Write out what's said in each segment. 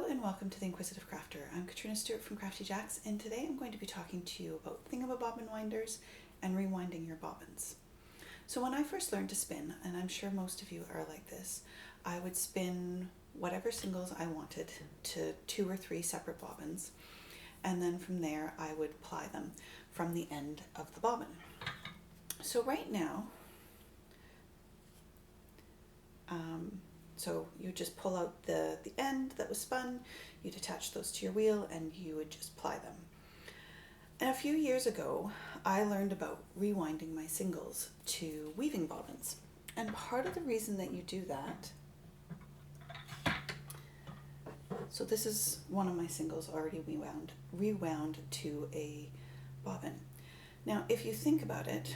Hello and welcome to The Inquisitive Crafter. I'm Katrina Stewart from Crafty Jacks, and today I'm going to be talking to you about Thingamabobbin winders and rewinding your bobbins. So when I first learned to spin, and I'm sure most of you are like this, I would spin whatever singles I wanted to 2 or 3 separate bobbins, and then from there I would ply them from the end of the bobbin. So right now, so you just pull out the end that was spun, you'd attach those to your wheel, and you would just ply them. And a few years ago, I learned about rewinding my singles to weaving bobbins. And part of the reason that you do that, so this is one of my singles already rewound to a bobbin. Now, if you think about it,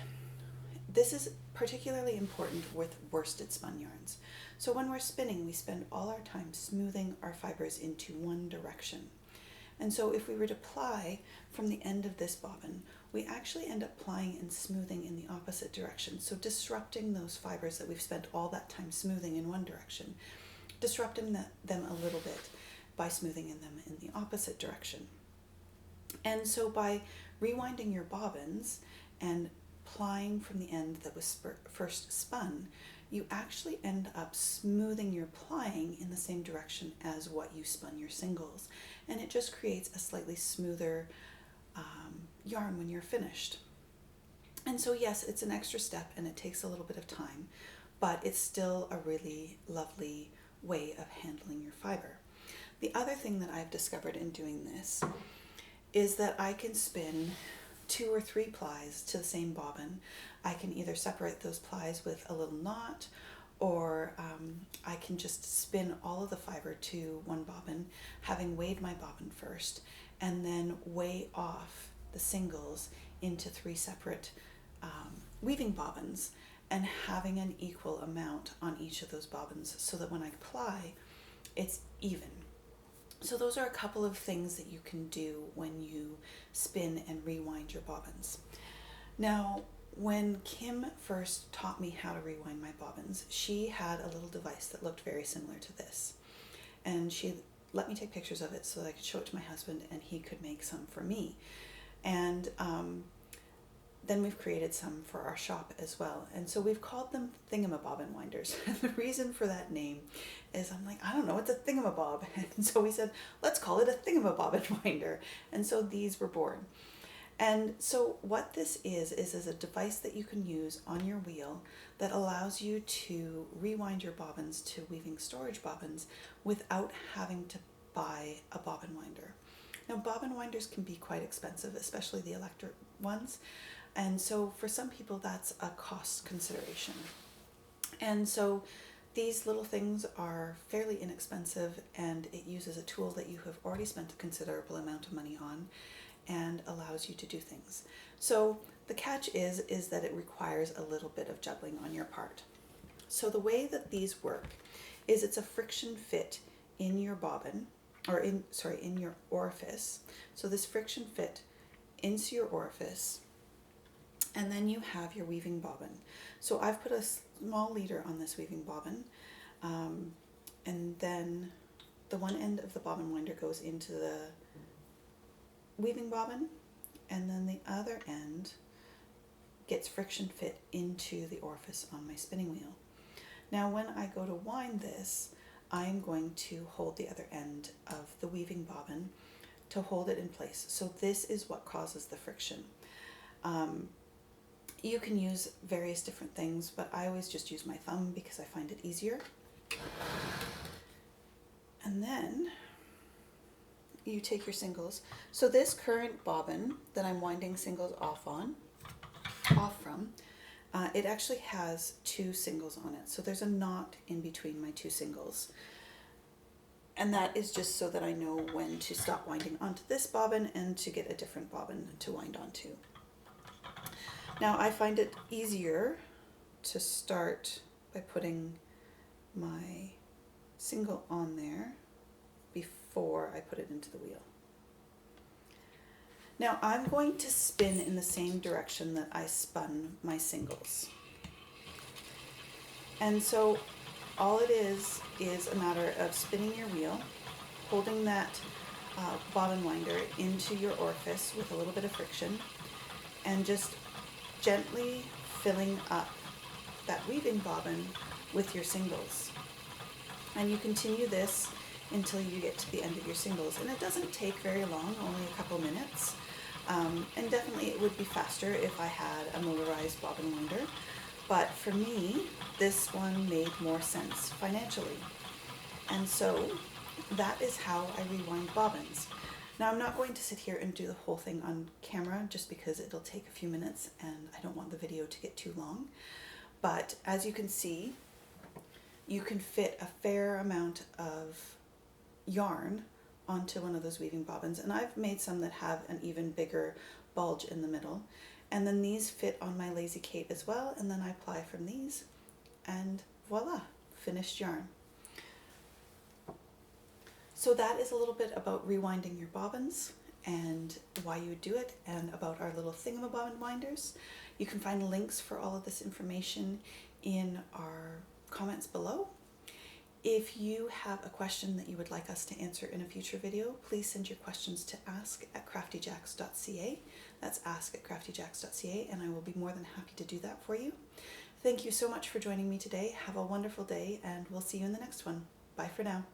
this is particularly important with worsted spun yarns. So when we're spinning, we spend all our time smoothing our fibers into one direction. And so if we were to ply from the end of this bobbin, we actually end up plying and smoothing in the opposite direction. So disrupting those fibers that we've spent all that time smoothing in one direction, disrupting them a little bit by smoothing in them in the opposite direction. And so by rewinding your bobbins and plying from the end that was first spun, you actually end up smoothing your plying in the same direction as what you spun your singles, and it just creates a slightly smoother yarn when you're finished. And so yes, it's an extra step and it takes a little bit of time, but it's still a really lovely way of handling your fiber. The other thing that I've discovered in doing this is that I can spin 2 or 3 plies to the same bobbin. I can either separate those plies with a little knot, or I can just spin all of the fiber to one bobbin, having weighed my bobbin first, and then weigh off the singles into 3 separate weaving bobbins, and having an equal amount on each of those bobbins so that when I ply, it's even. So those are a couple of things that you can do when you spin and rewind your bobbins. Now, when Kim first taught me how to rewind my bobbins, she had a little device that looked very similar to this. And she let me take pictures of it so that I could show it to my husband and he could make some for me. And then we've created some for our shop as well. And so we've called them Thingamabobbin winders. And the reason for that name is I'm like, I don't know, it's a thingamabob. And so we said, let's call it a Thingamabobbin winder. And so these were born. And so what this is a device that you can use on your wheel that allows you to rewind your bobbins to weaving storage bobbins without having to buy a bobbin winder. Now, bobbin winders can be quite expensive, especially the electric ones. And so for some people, that's a cost consideration. And so these little things are fairly inexpensive, and it uses a tool that you have already spent a considerable amount of money on and allows you to do things. So the catch is that it requires a little bit of juggling on your part. So the way that these work is it's a friction fit in your bobbin, or in your orifice. So this friction fit into your orifice, and then you have your weaving bobbin. So I've put a small leader on this weaving bobbin, and then the one end of the bobbin winder goes into the weaving bobbin, and then the other end gets friction fit into the orifice on my spinning wheel. Now when I go to wind this, I'm going to hold the other end of the weaving bobbin to hold it in place. So this is what causes the friction. You can use various different things, but I always just use my thumb because I find it easier. And then you take your singles. So this current bobbin that I'm winding singles off from, it actually has 2 singles on it. So there's a knot in between my 2 singles. And that is just so that I know when to stop winding onto this bobbin and to get a different bobbin to wind onto. Now I find it easier to start by putting my single on there before I put it into the wheel. Now I'm going to spin in the same direction that I spun my singles. And so all it is a matter of spinning your wheel holding that bobbin winder into your orifice with a little bit of friction and just gently filling up that weaving bobbin with your singles. And you continue this until you get to the end of your singles. And it doesn't take very long, only a couple minutes. And definitely it would be faster if I had a motorized bobbin winder. But for me, this one made more sense financially. And so that is how I rewind bobbins. Now I'm not going to sit here and do the whole thing on camera just because it'll take a few minutes and I don't want the video to get too long. But as you can see, you can fit a fair amount of yarn onto one of those weaving bobbins, and I've made some that have an even bigger bulge in the middle, and then these fit on my Lazy Kate as well, and then I apply from these and voila, finished yarn. So that is a little bit about rewinding your bobbins and why you would do it, and about our little Thingamabobbin winders. You can find links for all of this information in our comments below. If you have a question that you would like us to answer in a future video, please send your questions to ask@craftyjacks.ca. That's ask@craftyjacks.ca, and I will be more than happy to do that for you. Thank you so much for joining me today. Have a wonderful day, and we'll see you in the next one. Bye for now.